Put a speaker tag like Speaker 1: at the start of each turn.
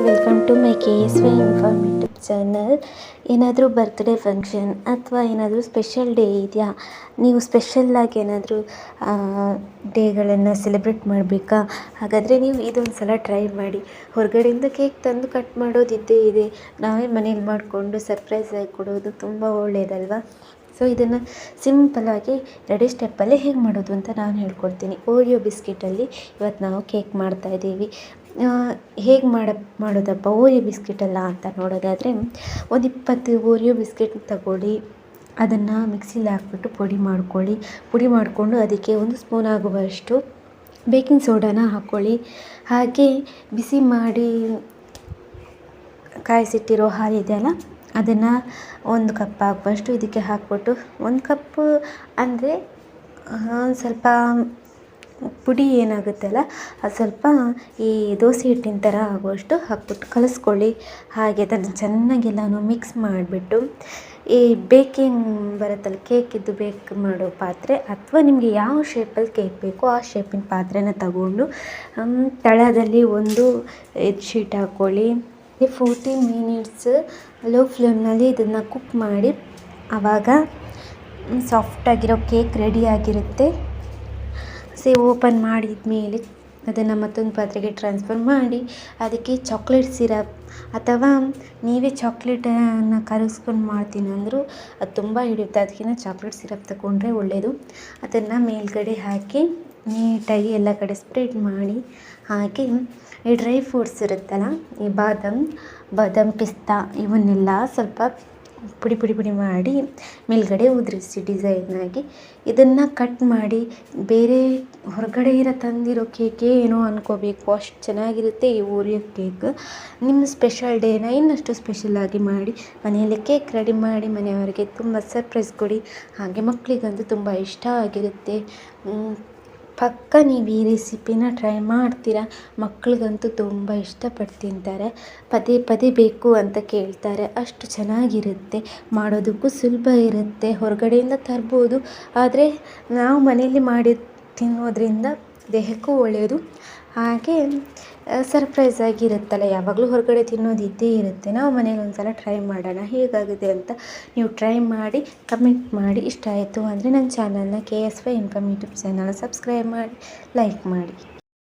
Speaker 1: Welcome to my KSY informative channel. ಏನಾದರೂ birthday function ಅಥವಾ ಏನಾದರೂ ಸ್ಪೆಷಲ್ ಡೇ ಇದೆಯಾ, ನೀವು ಸ್ಪೆಷಲ್ಲಾಗಿ ಏನಾದರೂ ಡೇಗಳನ್ನು ಸೆಲೆಬ್ರೇಟ್ ಮಾಡಬೇಕಾ? ಹಾಗಾದರೆ ನೀವು ಇದೊಂದು ಸಲ ಟ್ರೈ ಮಾಡಿ. ಹೊರಗಡೆಯಿಂದ ಕೇಕ್ ತಂದು ಕಟ್ ಮಾಡೋದಿದ್ದೇ ಇದೆ, ನಾವೇ ಮನೇಲಿ ಮಾಡಿಕೊಂಡು ಸರ್ಪ್ರೈಸಾಗಿ ಕೊಡೋದು ತುಂಬ ಒಳ್ಳೆಯದಲ್ವಾ? ಸೊ ಇದನ್ನು ಸಿಂಪಲ್ಲಾಗಿ ರೆಡಿ ಸ್ಟೆಪ್ಪಲ್ಲೇ ಹೇಗೆ ಮಾಡೋದು ಅಂತ ನಾನು ಹೇಳ್ಕೊಡ್ತೀನಿ. ಓರಿಯೋ ಬಿಸ್ಕೆಟಲ್ಲಿ ಇವತ್ತು ನಾವು ಕೇಕ್ ಮಾಡ್ತಾಯಿದ್ದೀವಿ. ಹೇಗೆ ಮಾಡೋದಪ್ಪ ಓರಿಯೋ ಬಿಸ್ಕೆಟಲ್ಲ ಅಂತ ನೋಡೋದಾದರೆ, ಒಂದು 20 ಓರಿಯೋ ಬಿಸ್ಕೆಟ್ ತಗೊಳ್ಳಿ. ಅದನ್ನು ಮಿಕ್ಸಿಲಿ ಹಾಕ್ಬಿಟ್ಟು ಪುಡಿ ಮಾಡ್ಕೊಳ್ಳಿ. ಪುಡಿ ಮಾಡಿಕೊಂಡು ಅದಕ್ಕೆ 1 ಸ್ಪೂನ್ ಆಗುವಷ್ಟು ಬೇಕಿಂಗ್ ಸೋಡಾನ ಹಾಕ್ಕೊಳ್ಳಿ. ಹಾಗೆ ಬಿಸಿ ಮಾಡಿ ಕಾಯಿಸಿಟ್ಟಿರೋ ಹಾಲಿದೆಯಲ್ಲ, ಅದನ್ನು 1 ಕಪ್ ಆಗುವಷ್ಟು ಇದಕ್ಕೆ ಹಾಕ್ಬಿಟ್ಟು, 1 ಕಪ್ಪು ಅಂದರೆ ಸ್ವಲ್ಪ ಪುಡಿ ಏನಾಗುತ್ತಲ್ಲ ಅದು ಸ್ವಲ್ಪ ಈ ದೋಸೆ ಹಿಟ್ಟಿನ ಥರ ಆಗುವಷ್ಟು ಹಾಕ್ಬಿಟ್ಟು ಕಲಿಸ್ಕೊಳ್ಳಿ. ಹಾಗೆ ಅದನ್ನು ಚೆನ್ನಾಗೆಲ್ಲನೂ ಮಿಕ್ಸ್ ಮಾಡಿಬಿಟ್ಟು, ಈ ಬೇಕಿಂಗ್ ಬರುತ್ತಲ್ಲ, ಕೇಕಿದ್ದು ಬೇಕ್ ಮಾಡೋ ಪಾತ್ರೆ ಅಥವಾ ನಿಮಗೆ ಯಾವ ಶೇಪಲ್ಲಿ ಕೇಕ್ ಬೇಕೋ ಆ ಶೇಪಿನ ಪಾತ್ರೆನ ತಗೊಂಡು ತಳದಲ್ಲಿ ಒಂದು ಶೀಟ್ ಹಾಕ್ಕೊಳ್ಳಿ. 40 ಮಿನಿಟ್ಸ್ ಲೋ ಫ್ಲೇಮ್ನಲ್ಲಿ ಇದನ್ನು ಕುಕ್ ಮಾಡಿ, ಆವಾಗ ಸಾಫ್ಟಾಗಿರೋ ಕೇಕ್ ರೆಡಿಯಾಗಿರುತ್ತೆ. ಓಪನ್ ಮಾಡಿದ ಮೇಲೆ ಅದನ್ನು ಮತ್ತೊಂದು ಪಾತ್ರೆಗೆ ಟ್ರಾನ್ಸ್ಫರ್ ಮಾಡಿ, ಅದಕ್ಕೆ ಚಾಕ್ಲೇಟ್ ಸಿರಪ್ ಅಥವಾ ನೀವೇ ಚಾಕ್ಲೇಟನ್ನು ಕರಗಿಸ್ಕೊಂಡು ಮಾಡ್ತೀನಿ ಅಂದರೂ ಅದು ತುಂಬ ಹಿಡಿಯುತ್ತೆ. ಅದಕ್ಕಿಂತ ಚಾಕ್ಲೇಟ್ ಸಿರಪ್ ತಗೊಂಡ್ರೆ ಒಳ್ಳೆಯದು. ಅದನ್ನು ಮೇಲ್ಗಡೆ ಹಾಕಿ ನೀಟಾಗಿ ಎಲ್ಲ ಕಡೆ ಸ್ಪ್ರೆಡ್ ಮಾಡಿ, ಹಾಗೆ ಈ ಡ್ರೈ ಫ್ರೂಟ್ಸ್ ಇರುತ್ತಲ್ಲ, ಈ ಬಾದಾಮ್ ಪಿಸ್ತಾ ಇವನ್ನೆಲ್ಲ ಸ್ವಲ್ಪ ಪುಡಿ ಮಾಡಿ ಮೇಲ್ಗಡೆ ಉದುರಿಸಿ ಡಿಸೈನಾಗಿ. ಇದನ್ನು ಕಟ್ ಮಾಡಿ ಬೇರೆ ಹೊರಗಡೆ ತಂದಿರೋ ಕೇಕೆ ಏನೋ ಅಂದ್ಕೋಬೇಕು, ಅಷ್ಟು ಚೆನ್ನಾಗಿರುತ್ತೆ ಈ ಓರಿಯೋ ಕೇಕ್. ನಿಮ್ಮ ಸ್ಪೆಷಲ್ ಡೇನ ಇನ್ನಷ್ಟು ಸ್ಪೆಷಲಾಗಿ ಮಾಡಿ ಮನೆಯಲ್ಲೇ ಕೇಕ್ ರೆಡಿ ಮಾಡಿ ಮನೆಯವರಿಗೆ ತುಂಬ ಸರ್ಪ್ರೈಸ್ ಕೊಡಿ. ಹಾಗೆ ಮಕ್ಕಳಿಗಂತೂ ತುಂಬ ಇಷ್ಟ ಆಗಿರುತ್ತೆ. ಪಕ್ಕ ನೀವು ಈ ರೆಸಿಪಿನ ಟ್ರೈ ಮಾಡ್ತೀರಾ. ಮಕ್ಕಳಿಗಂತೂ ತುಂಬ ಇಷ್ಟಪಟ್ಟು ತಿಂತಾರೆ, ಪದೇ ಬೇಕು ಅಂತ ಕೇಳ್ತಾರೆ. ಅಷ್ಟು ಚೆನ್ನಾಗಿರುತ್ತೆ, ಮಾಡೋದಕ್ಕೂ ಸುಲಭ ಇರುತ್ತೆ. ಹೊರಗಡೆಯಿಂದ ತರ್ಬೋದು, ಆದರೆ ನಾವು ಮನೆಯಲ್ಲಿ ಮಾಡಿ ತಿನ್ನೋದ್ರಿಂದ ದೇಹಕ್ಕೂ ಒಳ್ಳೆಯದು. ಹಾಗೆ ಸರ್ಪ್ರೈಸ್ ಆಗಿರುತ್ತಲ್ಲ, ಯಾವಾಗಲೂ ಹೊರಗಡೆ ತಿನ್ನೋದು ಇದ್ದೇ ಇರುತ್ತೆ. ನಾವು ಮನೇಲಿ ಒಂದು ಸಲ ಟ್ರೈ ಮಾಡೋಣ ಹೇಗಾಗಿದೆ ಅಂತ. ನೀವು ಟ್ರೈ ಮಾಡಿ ಕಮೆಂಟ್ ಮಾಡಿ. ಇಷ್ಟ ಆಯಿತು ಅಂದರೆ ನನ್ನ ಚಾನಲ್ನ KSY ಇನ್ಫಾರ್ಮೇಟಿವ್ ಚಾನಲ್ ಸಬ್ಸ್ಕ್ರೈಬ್ ಮಾಡಿ, ಲೈಕ್ ಮಾಡಿ.